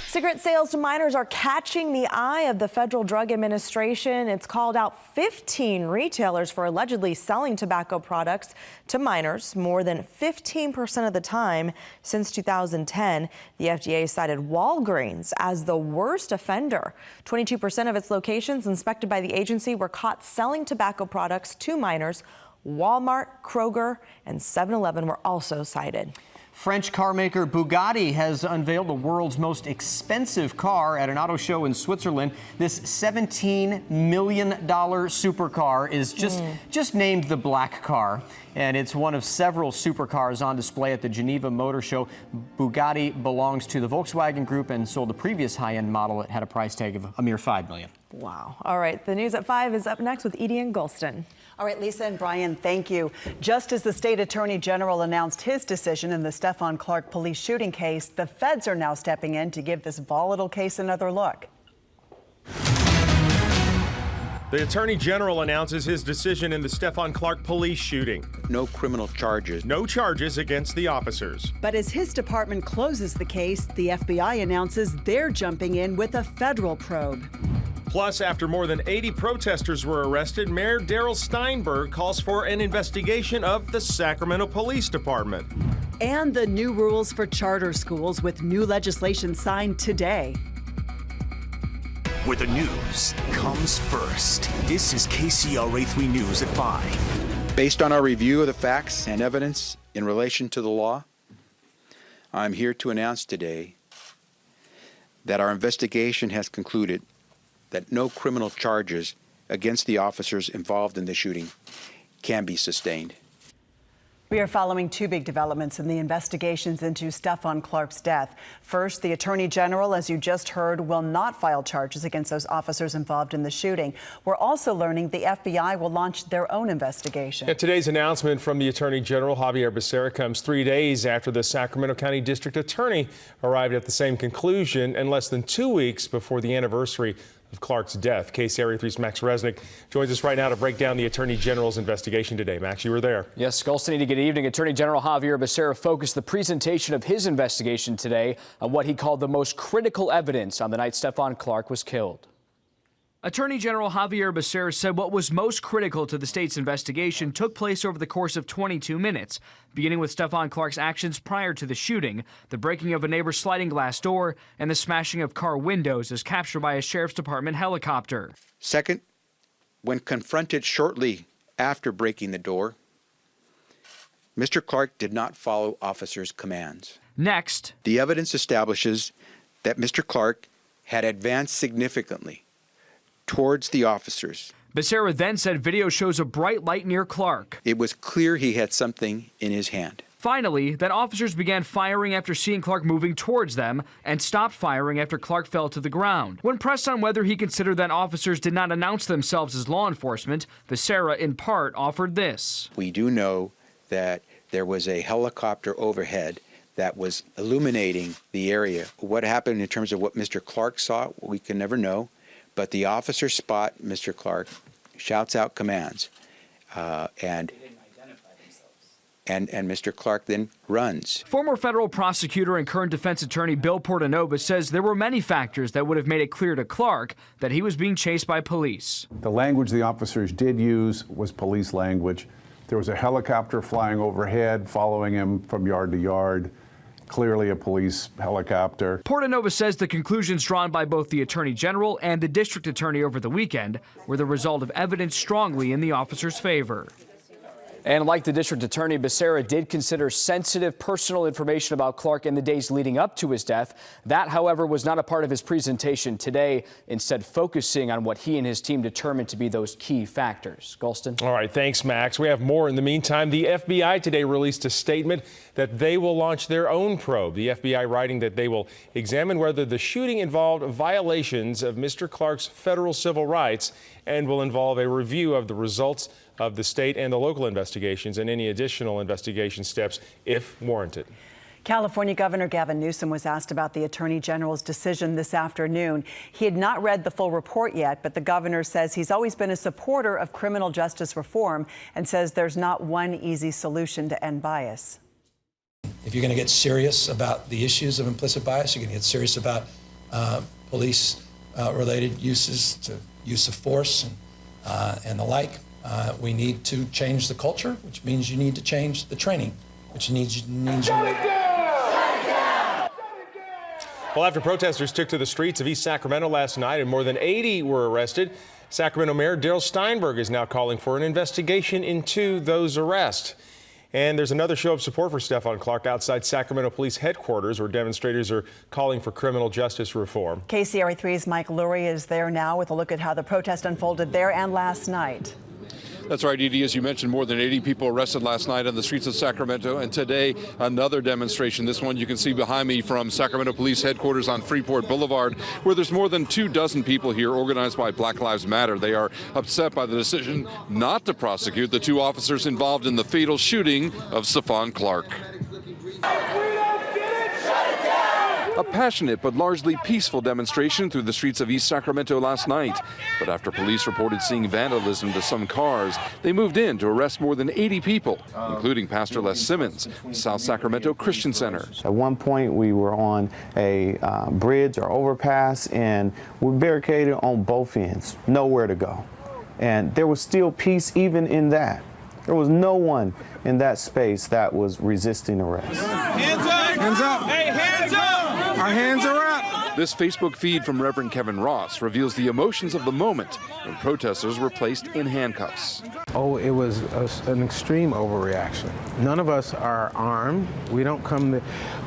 Cigarette sales to minors are catching the eye of the Federal Drug Administration. It's called out 15 retailers for allegedly selling tobacco products to minors more than 15% of the time since 2010. The FDA cited Walgreens as the worst offender. 22% of its locations inspected by the agency were caught selling tobacco products to minors. Walmart, Kroger, and 7-Eleven were also cited. French car maker Bugatti has unveiled the world's most expensive car at an auto show in Switzerland. This $17 million supercar is just named the Black Car, and it's one of several supercars on display at the Geneva Motor Show. Bugatti belongs to the Volkswagen Group and sold the previous high-end model. It had a price tag of a mere $5 million. Wow. All right, the news at 5 is up next with Edie and Golston. All right, Lisa and Brian, thank you. Just as the state attorney general announced his decision in the Stephon Clark police shooting case, the feds are now stepping in to give this volatile case another look. The attorney general announces his decision in the Stephon Clark police shooting. No criminal charges. No charges against the officers. But as his department closes the case, the FBI announces they're jumping in with a federal probe. Plus, after more than 80 protesters were arrested, Mayor Darrell Steinberg calls for an investigation of the Sacramento Police Department. And the new rules for charter schools with new legislation signed today. Where the news comes first. This is KCRA 3 News at 5. Based on our review of the facts and evidence in relation to the law, I'm here to announce today that our investigation has concluded that no criminal charges against the officers involved in the shooting can be sustained. We are following two big developments in the investigations into Stephon Clark's death. First, the Attorney General, as you just heard, will not file charges against those officers involved in the shooting. We're also learning the FBI will launch their own investigation. And today's announcement from the Attorney General, Javier Becerra, comes 3 days after the Sacramento County District Attorney arrived at the same conclusion and less than 2 weeks before the anniversary of Clark's death. KCRA 3's Max Resnick joins us right now to break down the Attorney General's investigation today. Max, you were there. Yes, Golston, good evening. Attorney General Javier Becerra focused the presentation of his investigation today on what he called the most critical evidence on the night Stephon Clark was killed. Attorney General Javier Becerra said what was most critical to the state's investigation took place over the course of 22 minutes, beginning with Stephon Clark's actions prior to the shooting, the breaking of a neighbor's sliding glass door, and the smashing of car windows as captured by a sheriff's department helicopter. Second, when confronted shortly after breaking the door, Mr. Clark did not follow officers' commands. Next, the evidence establishes that Mr. Clark had advanced significantly towards the officers. Becerra then said video shows a bright light near Clark. It was clear he had something in his hand. Finally, that officers began firing after seeing Clark moving towards them and stopped firing after Clark fell to the ground. When pressed on whether he considered that officers did not announce themselves as law enforcement, Becerra in part offered this. We do know that there was a helicopter overhead that was illuminating the area. What happened in terms of what Mr. Clark saw, we can never know. But the officers spot Mr. Clark, shouts out commands, and Mr. Clark then runs. Former federal prosecutor and current defense attorney Bill Portanova says there were many factors that would have made it clear to Clark that he was being chased by police. The language the officers did use was police language. There was a helicopter flying overhead, following him from yard to yard. Clearly a police helicopter. Portanova says the conclusions drawn by both the Attorney General and the District Attorney over the weekend were the result of evidence strongly in the officer's favor. And like the District Attorney, Becerra did consider sensitive personal information about Clark in the days leading up to his death. That, however, was not a part of his presentation today, instead focusing on what he and his team determined to be those key factors. Golston? All right, thanks, Max. We have more. In the meantime, the FBI today released a statement that they will launch their own probe. The FBI writing that they will examine whether the shooting involved violations of Mr. Clark's federal civil rights and will involve a review of the results of the state and the local investigations and any additional investigation steps if warranted. California Governor Gavin Newsom was asked about the Attorney General's decision this afternoon. He had not read the full report yet, but the governor says he's always been a supporter of criminal justice reform and says there's not one easy solution to end bias. If you're going to get serious about the issues of implicit bias, you're going to get serious about police-related uses to use of force and the like. We need to change the culture, which means you need to change the training, which means Well, after protesters took to the streets of East Sacramento last night and more than 80 were arrested, Sacramento Mayor Darrell Steinberg is now calling for an investigation into those arrests. And there's another show of support for Stephon Clark outside Sacramento Police Headquarters, where demonstrators are calling for criminal justice reform. KCRA3's Mike Lurie is there now with a look at how the protest unfolded there and last night. That's right, Edie. As you mentioned, more than 80 people arrested last night on the streets of Sacramento, and today another demonstration. This one you can see behind me from Sacramento Police Headquarters on Freeport Boulevard, where there's more than 24 people here organized by Black Lives Matter. They are upset by the decision not to prosecute the 2 officers involved in the fatal shooting of Stephon Clark. A passionate but largely peaceful demonstration through the streets of East Sacramento last night. But after police reported seeing vandalism to some cars, they moved in to arrest more than 80 people, including Pastor Les Simmons, South Sacramento Christian Center. At one point, we were on a bridge or overpass, and we barricaded on both ends, nowhere to go. And there was still peace even in that. There was no one in that space that was resisting arrest. Hands up! Hands up! Hey, hands up! Our hands are up! This Facebook feed from Reverend Kevin Ross reveals the emotions of the moment when protesters were placed in handcuffs. Oh, it was an extreme overreaction. None of us are armed. We don't come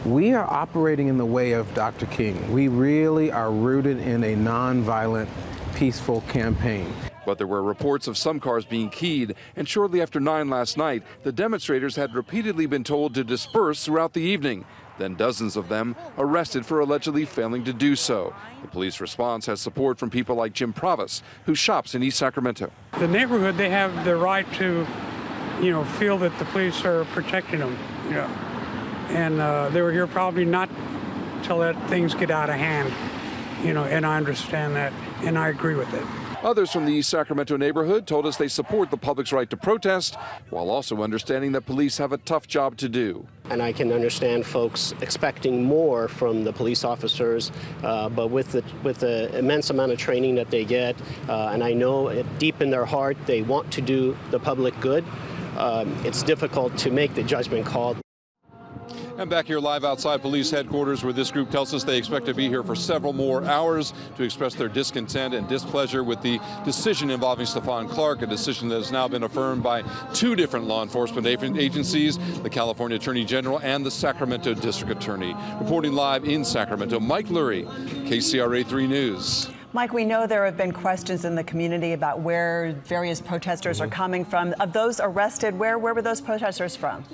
we are operating in the way of Dr. King. We really are rooted in a nonviolent, peaceful campaign. But there were reports of some cars being keyed, and shortly after 9 last night, the demonstrators had repeatedly been told to disperse throughout the evening. Then dozens of them arrested for allegedly failing to do so. The police response has support from people like Jim Provis, who shops in East Sacramento. The neighborhood, they have the right to, feel that the police are protecting them, And they were here probably not to let things get out of hand, and I understand that, and I agree with it. Others from the East Sacramento neighborhood told us they support the public's right to protest, while also understanding that police have a tough job to do. And I can understand folks expecting more from the police officers, but with the immense amount of training that they get, and I know deep in their heart they want to do the public good, it's difficult to make the judgment call. I'm back here live outside police headquarters, where this group tells us they expect to be here for several more hours to express their discontent and displeasure with the decision involving Stephon Clark, a decision that has now been affirmed by 2 different law enforcement agencies, the California Attorney General and the Sacramento District Attorney. Reporting live in Sacramento, Mike Lurie, KCRA 3 News. Mike, we know there have been questions in the community about where various protesters are coming from. Of those arrested, where were those protesters from?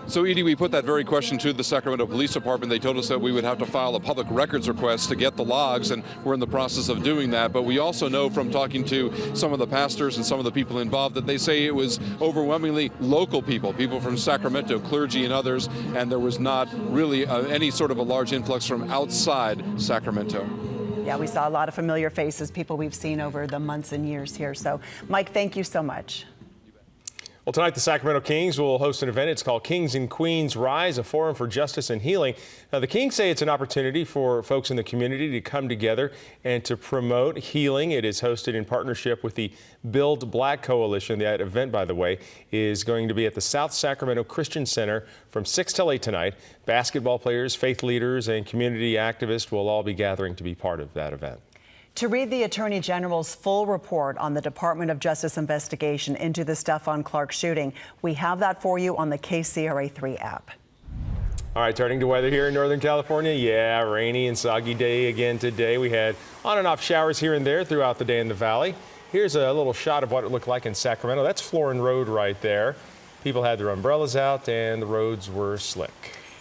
So, Edie, we put that very question to the Sacramento Police Department. They told us that we would have to file a public records request to get the logs, and we're in the process of doing that. But we also know from talking to some of the pastors and some of the people involved that they say it was overwhelmingly local people from Sacramento, clergy and others, and there was not really any sort of a large influx from outside Sacramento. Yeah, we saw a lot of familiar faces, people we've seen over the months and years here. So, Mike, thank you so much. Well, tonight the Sacramento Kings will host an event. It's called Kings and Queens Rise, a forum for justice and healing. Now, the Kings say it's an opportunity for folks in the community to come together and to promote healing. It is hosted in partnership with the Build Black Coalition. That event, by the way, is going to be at the South Sacramento Christian Center from 6 till 8 tonight. Basketball players, faith leaders, and community activists will all be gathering to be part of that event. To read the Attorney General's full report on the Department of Justice investigation into the Stephon Clark shooting, we have that for you on the KCRA3 app. All right, turning to weather here in Northern California. Yeah, rainy and soggy day again today. We had on and off showers here and there throughout the day in the valley. Here's a little shot of what it looked like in Sacramento. That's Florin Road right there. People had their umbrellas out and the roads were slick.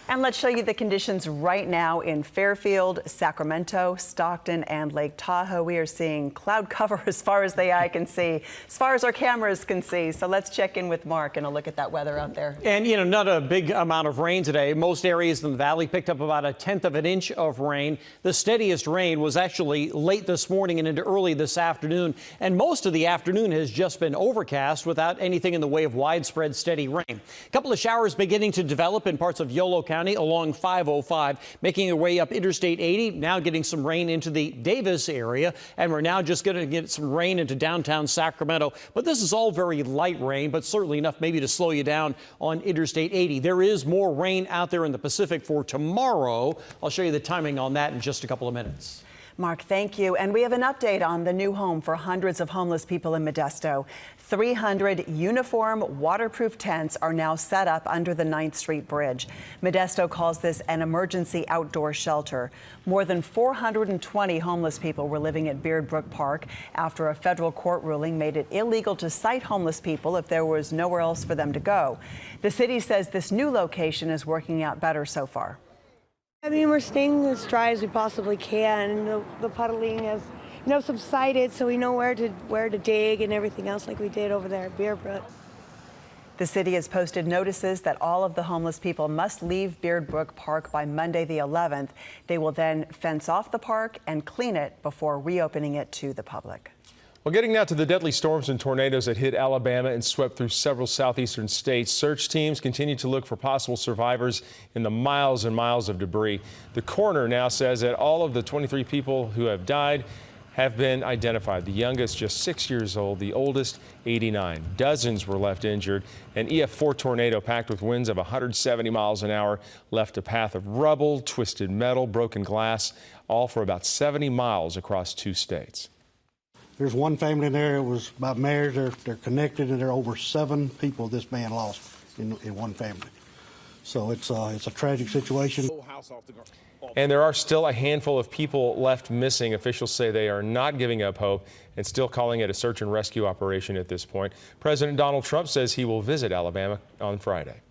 And let's show you the conditions right now in Fairfield, Sacramento, Stockton, and Lake Tahoe. We are seeing cloud cover as far as the eye can see, as far as our cameras can see. So let's check in with Mark and a look at that weather out there. And, not a big amount of rain today. Most areas in the valley picked up about 1/10 of an inch of rain. The steadiest rain was actually late this morning and into early this afternoon. And most of the afternoon has just been overcast without anything in the way of widespread steady rain. A couple of showers beginning to develop in parts of Yolo County County along 505, making their way up Interstate 80, now getting some rain into the Davis area, and we're now just going to get some rain into downtown Sacramento. But this is all very light rain, but certainly enough maybe to slow you down on Interstate 80. There is more rain out there in the Pacific for tomorrow. I'll show you the timing on that in just a couple of minutes. Mark, thank you. And we have an update on the new home for hundreds of homeless people in Modesto. 300 uniform waterproof tents are now set up under the 9th Street Bridge. Modesto calls this an emergency outdoor shelter. More than 420 homeless people were living at Beard Brook Park after a federal court ruling made it illegal to cite homeless people if there was nowhere else for them to go. The city says this new location is working out better so far. I mean, we're staying as dry as we possibly can. The puddling has, subsided, so we know where to dig and everything else like we did over there at Beard Brook. The city has posted notices that all of the homeless people must leave Beard Brook Park by Monday the 11th. They will then fence off the park and clean it before reopening it to the public. Well, getting now to the deadly storms and tornadoes that hit Alabama and swept through several southeastern states. Search teams continue to look for possible survivors in the miles and miles of debris. The coroner now says that all of the 23 people who have died have been identified. The youngest just 6 years old, the oldest 89. Dozens were left injured. An EF4 tornado packed with winds of 170 miles an hour left a path of rubble, twisted metal, broken glass, all for about 70 miles across 2 states. There's one family in there. It was by marriage. They're connected, and there are over 7 people this man lost in one family. So it's a tragic situation. And there are still a handful of people left missing. Officials say they are not giving up hope and still calling it a search and rescue operation at this point. President Donald Trump says he will visit Alabama on Friday.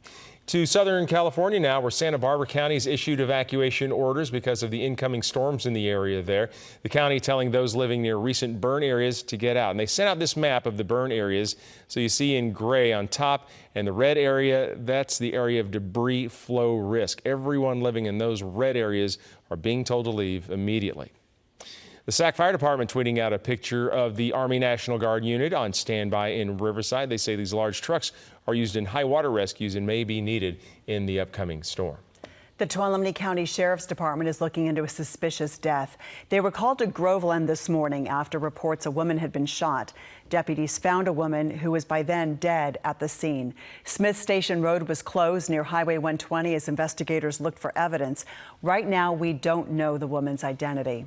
To Southern California now, where Santa Barbara County has issued evacuation orders because of the incoming storms in the area there. The county telling those living near recent burn areas to get out. And they sent out this map of the burn areas. So you see in gray on top, and the red area, that's the area of debris flow risk. Everyone living in those red areas are being told to leave immediately. The Sac Fire Department tweeting out a picture of the Army National Guard unit on standby in Riverside. They say these large trucks are used in high water rescues and may be needed in the upcoming storm. The Tuolumne County Sheriff's Department is looking into a suspicious death. They were called to Groveland this morning after reports a woman had been shot. Deputies found a woman who was by then dead at the scene. Smith Station Road was closed near Highway 120 as investigators looked for evidence. Right now, we don't know the woman's identity.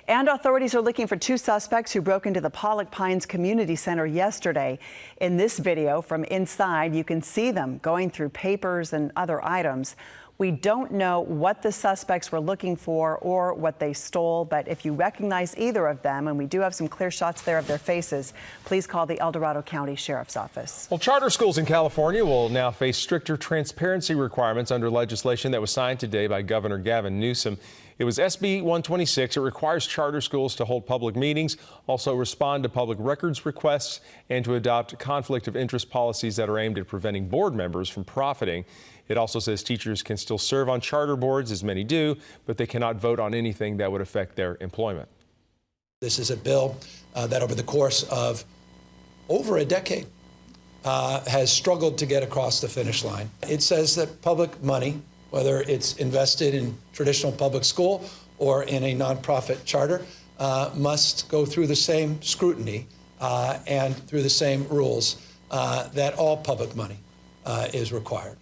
And authorities are looking for 2 suspects who broke into the Pollock Pines Community Center yesterday. In this video from inside, you can see them going through papers and other items. We don't know what the suspects were looking for or what they stole, but if you recognize either of them, and we do have some clear shots there of their faces, please call the El Dorado County Sheriff's Office. Well, charter schools in California will now face stricter transparency requirements under legislation that was signed today by Governor Gavin Newsom. It was SB 126. It requires charter schools to hold public meetings, also respond to public records requests, and to adopt conflict of interest policies that are aimed at preventing board members from profiting. It also says teachers can still serve on charter boards, as many do, but they cannot vote on anything that would affect their employment. This is a bill that over the course of over a decade has struggled to get across the finish line. It says that public money, whether it's invested in traditional public school or in a nonprofit charter, must go through the same scrutiny and through the same rules that all public money is required.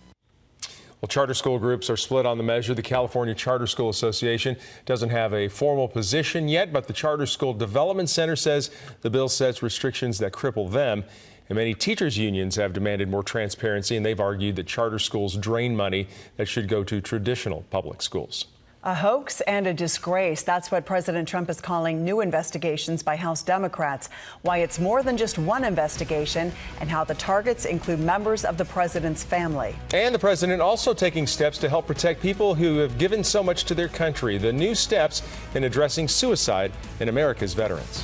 Well, charter school groups are split on the measure. The California Charter School Association doesn't have a formal position yet, but the Charter School Development Center says the bill sets restrictions that cripple them. And many teachers' unions have demanded more transparency, and they've argued that charter schools drain money that should go to traditional public schools. A hoax and a disgrace. That's what President Trump is calling new investigations by House Democrats. Why it's more than just one investigation, and how the targets include members of the president's family. And the president also taking steps to help protect people who have given so much to their country. The new steps in addressing suicide in America's veterans.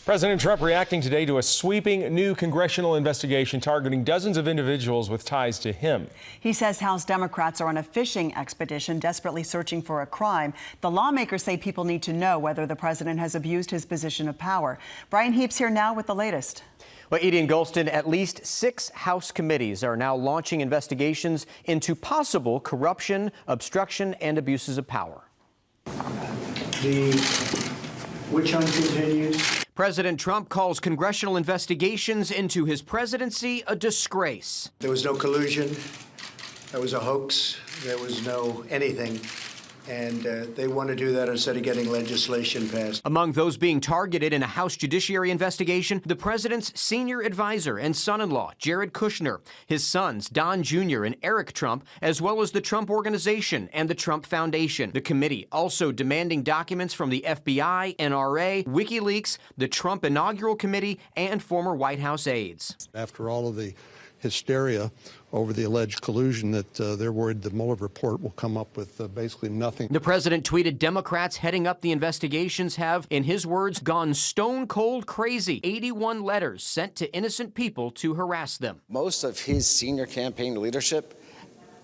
President Trump reacting today to a sweeping new congressional investigation targeting dozens of individuals with ties to him. He says House Democrats are on a fishing expedition, desperately searching for a crime. The lawmakers say people need to know whether the president has abused his position of power. Brian Heaps here now with the latest. But Edie and Golston, at least 6 House committees are now launching investigations into possible corruption, obstruction, and abuses of power. The witch hunt continues. President Trump calls congressional investigations into his presidency a disgrace. There was no collusion. There was a hoax. There was no anything. And they want to do that instead of getting legislation passed. Among those being targeted in a House Judiciary investigation, the president's senior advisor and son-in-law, Jared Kushner, his sons, Don Jr. and Eric Trump, as well as the Trump Organization and the Trump Foundation. The committee also demanding documents from the FBI, NRA, WikiLeaks, the Trump Inaugural Committee, and former White House aides. After all of the hysteria over the alleged collusion, that they're worried the Mueller report will come up with basically nothing. The president tweeted Democrats heading up the investigations have, in his words, gone stone cold crazy. 81 letters sent to innocent people to harass them. Most of his senior campaign leadership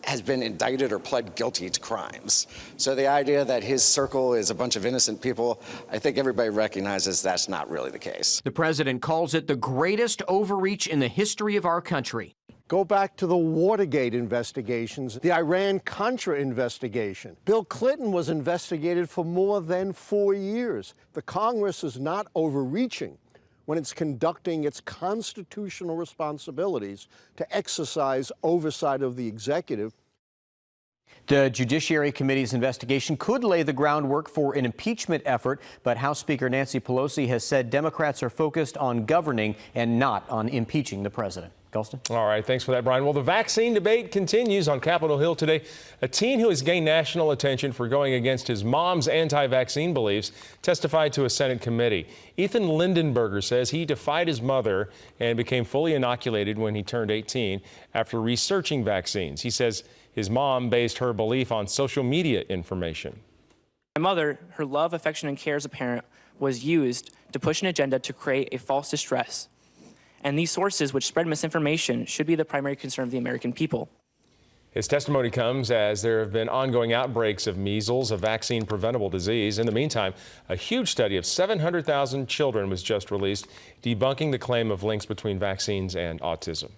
has been indicted or pled guilty to crimes. So the idea that his circle is a bunch of innocent people, I think everybody recognizes that's not really the case. The president calls it the greatest overreach in the history of our country. Go back to the Watergate investigations, the Iran-Contra investigation. Bill Clinton was investigated for more than 4 years. The Congress is not overreaching when it's conducting its constitutional responsibilities to exercise oversight of the executive. The Judiciary Committee's investigation could lay the groundwork for an impeachment effort, but House Speaker Nancy Pelosi has said Democrats are focused on governing and not on impeaching the president. Golston? All right, thanks for that, Brian. Well, the vaccine debate continues on Capitol Hill today. A teen who has gained national attention for going against his mom's anti-vaccine beliefs testified to a Senate committee. Ethan Lindenberger says he defied his mother and became fully inoculated when he turned 18 after researching vaccines. He says his mom based her belief on social media information. My mother, her love, affection, and care as a parent was used to push an agenda to create a false distress. And these sources which spread misinformation should be the primary concern of the American people. His testimony comes as there have been ongoing outbreaks of measles, a vaccine-preventable disease. In the meantime, a huge study of 700,000 children was just released, debunking the claim of links between vaccines and autism.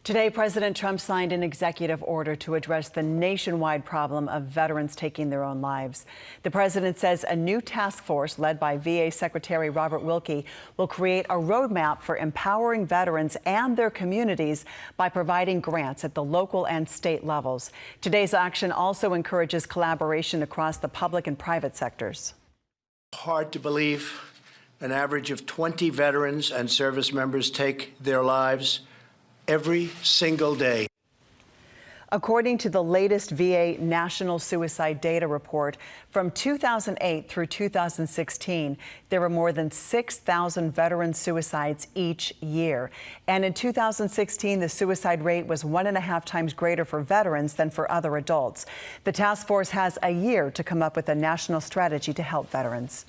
Today, President Trump signed an executive order to address the nationwide problem of veterans taking their own lives. The president says a new task force led by VA Secretary Robert Wilkie will create a roadmap for empowering veterans and their communities by providing grants at the local and state levels. Today's action also encourages collaboration across the public and private sectors. Hard to believe an average of 20 veterans and service members take their lives every single day. According to the latest VA National Suicide Data Report, from 2008 through 2016, there were more than 6,000 veteran suicides each year. And in 2016, the suicide rate was 1.5 times greater for veterans than for other adults. The task force has a year to come up with a national strategy to help veterans.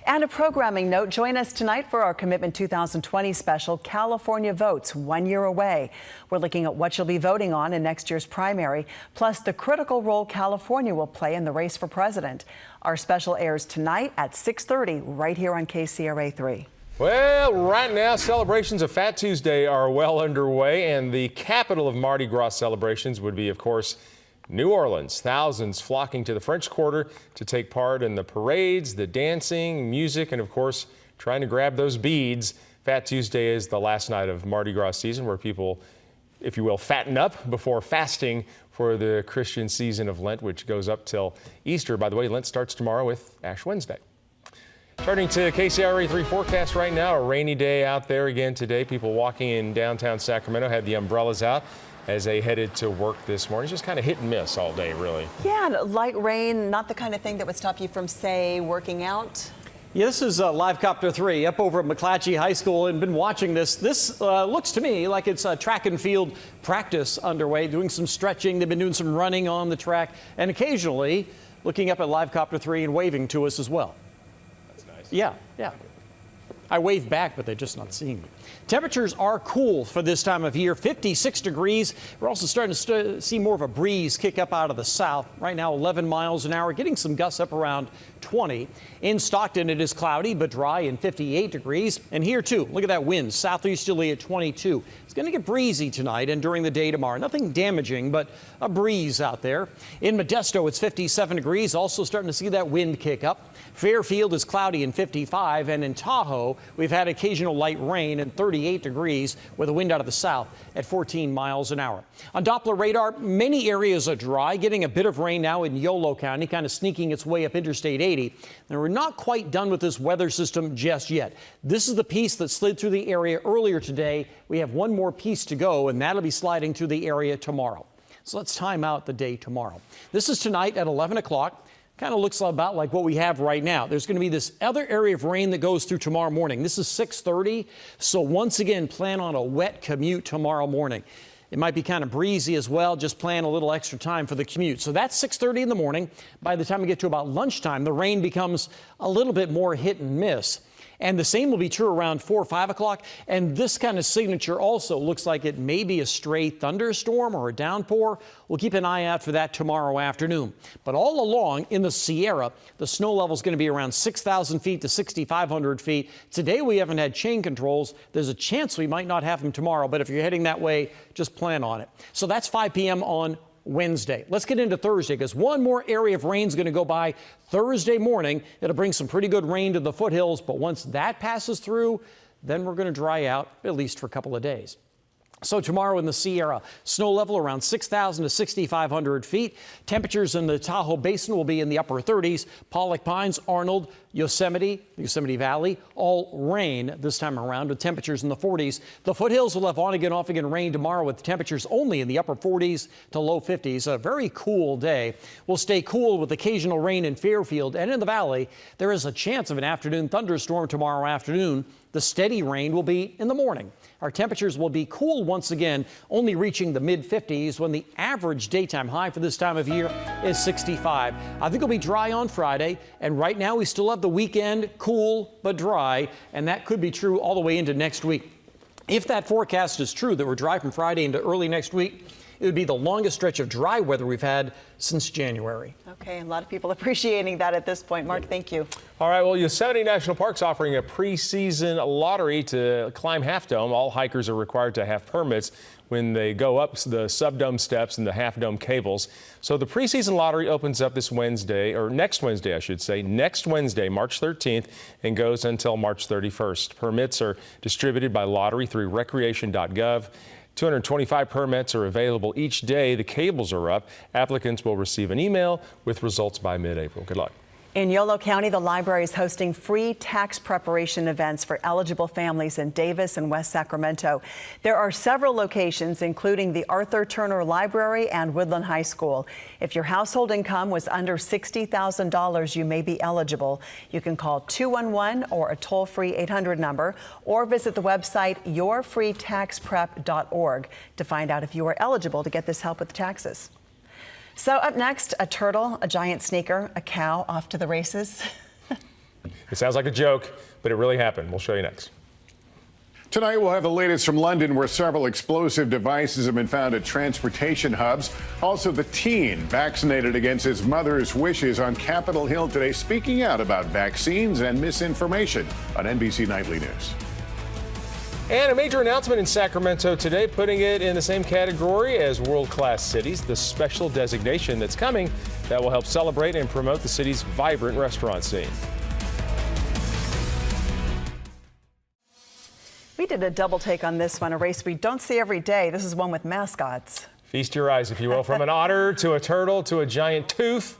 And a programming note, join us tonight for our Commitment 2020 special, California Votes, 1 year away. We're looking at what you'll be voting on in next year's primary, plus the critical role California will play in the race for president. Our special airs tonight at 6:30 right here on KCRA3. Well, right now, celebrations of Fat Tuesday are well underway, and the capital of Mardi Gras celebrations would be, of course, New Orleans. Thousands flocking to the French Quarter to take part in the parades, the dancing, music, and, of course, trying to grab those beads. Fat Tuesday is the last night of Mardi Gras season where people, if you will, fatten up before fasting for the Christian season of Lent, which goes up till Easter. By the way, Lent starts tomorrow with Ash Wednesday. Turning to KCRA3 forecast right now, a rainy day out there again today. People walking in downtown Sacramento had the umbrellas out as they headed to work this morning. It's just kind of hit and miss all day, really. Yeah, light rain, not the kind of thing that would stop you from, say, working out. Yeah, this is Live Copter 3 up over at McClatchy High School, and been watching this. This looks to me like it's a track and field practice underway, doing some stretching. They've been doing some running on the track, and occasionally looking up at Live Copter 3 and waving to us as well. That's nice. Yeah, yeah. I wave back, but they're just not seeing me. Temperatures are cool for this time of year, 56 degrees. We're also starting to see more of a breeze kick up out of the south. Right now, 11 miles an hour, getting some gusts up around 20. In Stockton, it is cloudy but dry and 58 degrees. And here, too, look at that wind, southeasterly at 22. It's going to get breezy tonight and during the day tomorrow. Nothing damaging, but a breeze out there. In Modesto, it's 57 degrees. Also starting to see that wind kick up. Fairfield is cloudy and 55. And in Tahoe, we've had occasional light rain and 38 degrees with a wind out of the south at 14 miles an hour. On Doppler radar, many areas are dry, getting a bit of rain now in Yolo County, kind of sneaking its way up Interstate 80. Now, we're not quite done with this weather system just yet. This is the piece that slid through the area earlier today. We have one more piece to go, and that'll be sliding through the area tomorrow. So let's time out the day tomorrow. This is tonight at 11 o'clock. Kind of looks about like what we have right now. There's going to be this other area of rain that goes through tomorrow morning. This is 6:30. So once again, plan on a wet commute tomorrow morning. It might be kind of breezy as well. Just plan a little extra time for the commute. So that's 6:30 in the morning. By the time we get to about lunchtime, the rain becomes a little bit more hit and miss. And the same will be true around 4 or 5 o'clock. And this kind of signature also looks like it may be a stray thunderstorm or a downpour. We'll keep an eye out for that tomorrow afternoon. But all along in the Sierra, the snow level is going to be around 6,000 feet to 6,500 feet. Today we haven't had chain controls. There's a chance we might not have them tomorrow. But if you're heading that way, just plan on it. So that's 5 p.m. on Wednesday. Let's get into Thursday because one more area of rain is going to go by Thursday morning. It'll bring some pretty good rain to the foothills, but once that passes through, then we're going to dry out at least for a couple of days. So tomorrow in the Sierra, snow level around 6,000 to 6,500 feet. Temperatures in the Tahoe Basin will be in the upper 30s. Pollock Pines, Arnold, Yosemite Valley, all rain this time around with temperatures in the 40s. The foothills will have on again, off again rain tomorrow with temperatures only in the upper 40s to low 50s. A very cool day. We'll stay cool with occasional rain in Fairfield and in the valley. There is a chance of an afternoon thunderstorm tomorrow afternoon. The steady rain will be in the morning. Our temperatures will be cool once again, only reaching the mid-50s when the average daytime high for this time of year is 65. I think it'll be dry on Friday, and right now we still have the weekend cool but dry, and that could be true all the way into next week. If that forecast is true, that we're dry from Friday into early next week, it would be the longest stretch of dry weather we've had since January. Okay, a lot of people appreciating that at this point. Mark, thank you. All right, well, Yosemite National Park's offering a preseason lottery to climb Half Dome. All hikers are required to have permits when they go up the subdome steps and the Half Dome cables. So the preseason lottery opens up this Wednesday, or next Wednesday, I should say, next Wednesday, March 13th, and goes until March 31st. Permits are distributed by lottery through recreation.gov. 225 permits are available each day the cables are up. Applicants will receive an email with results by mid-April. Good luck. In Yolo County, the library is hosting free tax preparation events for eligible families in Davis and West Sacramento. There are several locations, including the Arthur Turner Library and Woodland High School. If your household income was under $60,000, you may be eligible. You can call 211 or a toll-free 800 number, or visit the website yourfreetaxprep.org to find out if you are eligible to get this help with taxes. So up next, a turtle, a giant sneaker, a cow off to the races. It sounds like a joke, but it really happened. We'll show you next. Tonight, we'll have the latest from London, where several explosive devices have been found at transportation hubs. Also, the teen vaccinated against his mother's wishes on Capitol Hill today, speaking out about vaccines and misinformation on NBC Nightly News. And a major announcement in Sacramento today, putting it in the same category as world-class cities, the special designation that's coming that will help celebrate and promote the city's vibrant restaurant scene. We did a double take on this one, a race we don't see every day. This is one with mascots. Feast your eyes, if you will, from an otter to a turtle to a giant tooth.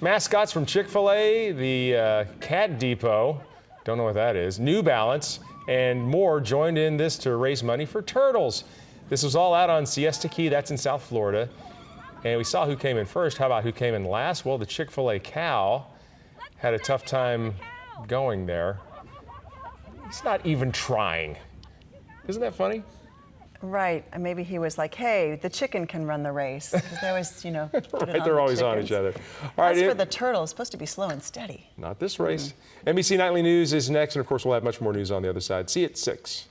Mascots from Chick-fil-A, the Cat Depot, don't know what that is, New Balance, and more joined in this to raise money for turtles. This was all out on Siesta Key, that's in South Florida. And we saw who came in first. How about who came in last? Well, the Chick-fil-A cow had a tough time going there. He's not even trying. Isn't that funny? Right, and maybe he was like, hey, the chicken can run the race. Because they always, put it right, on they're the always chickens. on each other. All right, As for the turtle, it's supposed to be slow and steady. Not this race. NBC Nightly News is next, and of course, we'll have much more news on the other side. See you at 6.